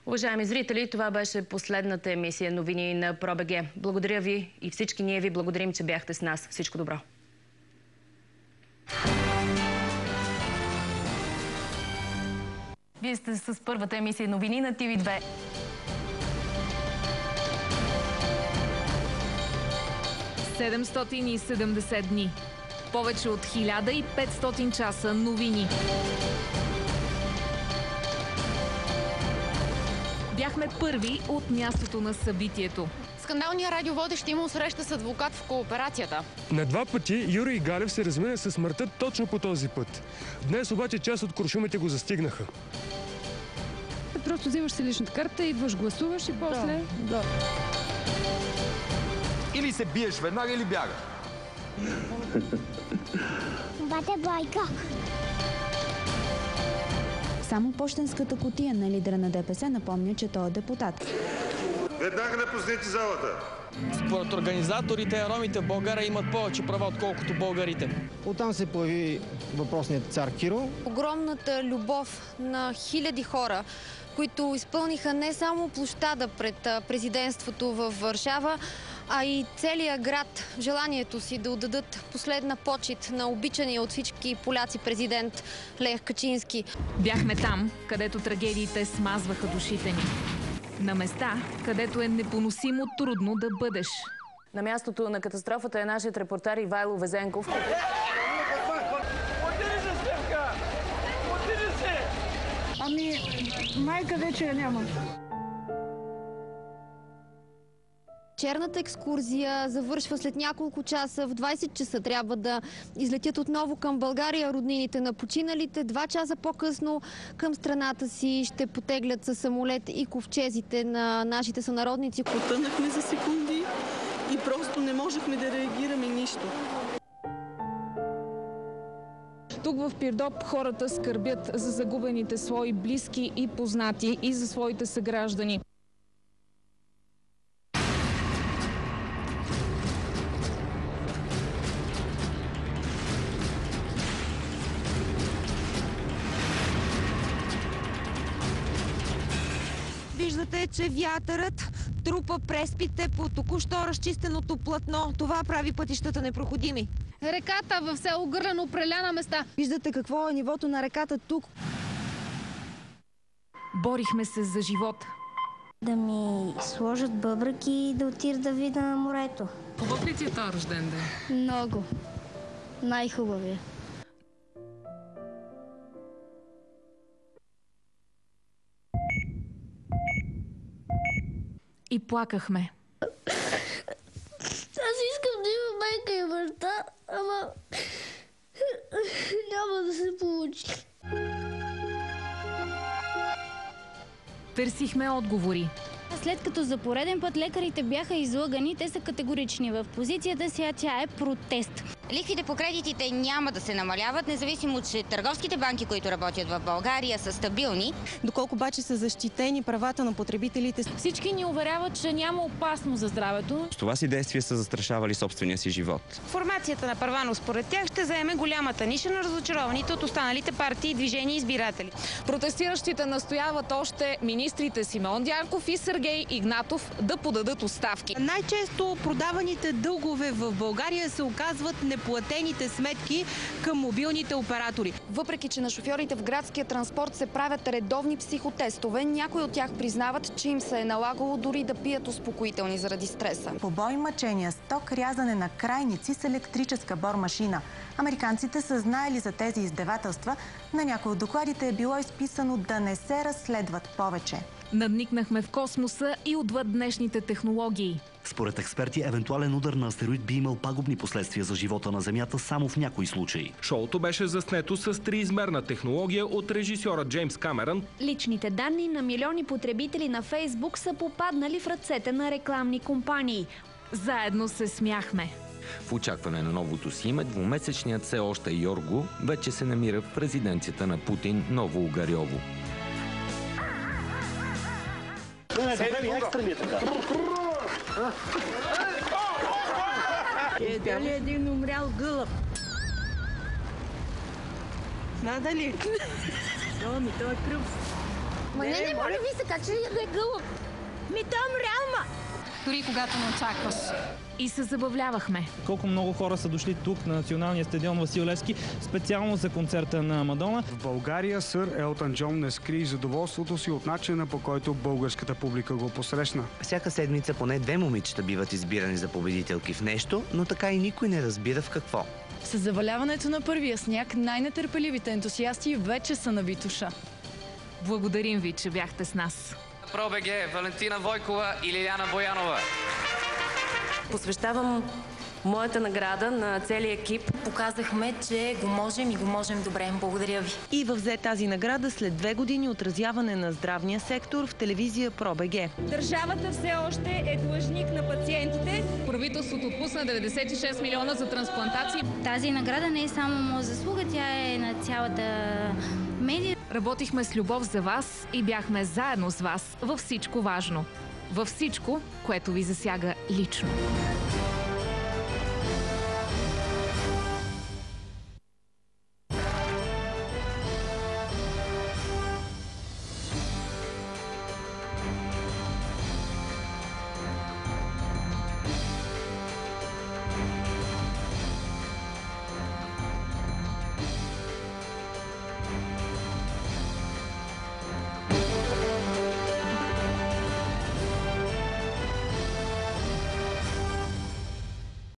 Уважаеми зрители, това беше последната емисия новини на ПРО.БГ. Благодаря ви и всички ние ви благодарим, че бяхте с нас. Всичко добро! Вие сте с първата емисия новини на ТВ2. ...770 дни. Повече от 1500 часа новини. Бяхме първи от мястото на събитието. Скандалният радиоводещ имал среща с адвокат в кооперацията. На два пъти Юрий Галев се размина със смъртта точно по този път. Днес обаче част от куршумите го застигнаха. Просто взимаш си личната карта, идваш, гласуваш и после... Да. Или се биеш веднага, или бяга. Бате байка. Само пощенската кутия на лидера на ДПС напомня, че той е депутат. Веднага напуснете залата. Според организаторите, ромите в България имат повече права, отколкото българите. Оттам се появи въпросният цар Киро. Огромната любов на хиляди хора, които изпълниха не само площада пред президентството във Варшава, а и целия град, желанието си да отдадат последна почит на обичания от всички поляци президент Лех Качински. Бяхме там, където трагедиите смазваха душите ни. На места, където е непоносимо трудно да бъдеш. На мястото на катастрофата е нашият репортер Ивайло Везенков. Ами, майка вече я няма. Черната екскурзия завършва след няколко часа. В 20 часа трябва да излетят отново към България роднините на починалите. 2 часа по-късно към страната си ще потеглят със самолет и ковчезите на нашите сънародници. Потънахме за секунди и просто не можехме да реагираме нищо. Тук в Пирдоп хората скърбят за загубените свои близки и познати и за своите съграждани. Виждате, че вятърът трупа преспите по току-що разчистеното платно. Това прави пътищата непроходими. Реката в село Гърлено преля на места. Виждате какво е нивото на реката тук. Борихме се за живот. Да ми сложат бъбрък и да отида да видя на морето. Хубав ли ти е този рожден ден? Много. Най-хубавия. И плакахме. Аз искам да има майка и баща, ама няма да се получи. Търсихме отговори. След като за пореден път лекарите бяха излъгани, те са категорични в позицията си, а тя е протест. Лихвите по кредитите няма да се намаляват, независимо, че търговските банки, които работят в България, са стабилни. Доколко обаче са защитени правата на потребителите. Всички ни уверяват, че няма опасност за здравето. С това си действие са застрашавали собствения си живот. Формацията на Първанов според тях ще заеме голямата ниша на разочарованите от останалите партии и движения избиратели. Протестиращите настояват още министрите Симеон Дянков и Сергей Игнатов да подадат оставки. Най-често продаваните дългове в България се оказват неплатените сметки към мобилните оператори. Въпреки че на шофьорите в градския транспорт се правят редовни психотестове, някои от тях признават, че им се е налагало дори да пият успокоителни заради стреса. Побой, мъчения, сток, рязане на крайници с електрическа бормашина. Американците са знаели за тези издевателства. На някои от докладите е било изписано да не се разследват повече. Надникнахме в космоса и отвъд днешните технологии. Според експерти, евентуален удар на астероид би имал пагубни последствия за живота на Земята само в някои случаи. Шоуто беше заснето с триизмерна технология от режисьора Джеймс Камерън. Личните данни на милиони потребители на Фейсбук са попаднали в ръцете на рекламни компании. Заедно се смяхме. В очакване на новото си име, двумесечният все още Йорго вече се намира в резиденцията на Путин Ново Угарьово. Екстра ми е така. Дали един умрял гълъб? Надали? Това е кръв. Ма не, моля ви се, как ще яде гълъб? Ми там ряма! Дори когато не очакваш. И се забавлявахме. Колко много хора са дошли тук на националния стадион Васил Левски, специално за концерта на Мадона. В България сър Елтън Джон не скри задоволството си от начина, по който българската публика го посрещна. Всяка седмица поне 2 момичета биват избирани за победителки в нещо, но така и никой не разбира в какво. С заваляването на първия сняг, най-нетърпеливите ентусиасти вече са на Витоша. Благодарим ви, че бяхте с нас. ProBG, Валентина Войкова и Лиляна Боянова. Посвещавам моята награда на целия екип. Показахме, че го можем и го можем добре. Благодаря ви. И взе тази награда след 2 години отразяване на здравния сектор в телевизия ProBG. Държавата все още е длъжник на пациентите. Правителството отпусна 96 милиона за трансплантации. Тази награда не е само моя заслуга, тя е на цялата медия. Работихме с любов за вас и бяхме заедно с вас във всичко важно. Във всичко, което ви засяга лично.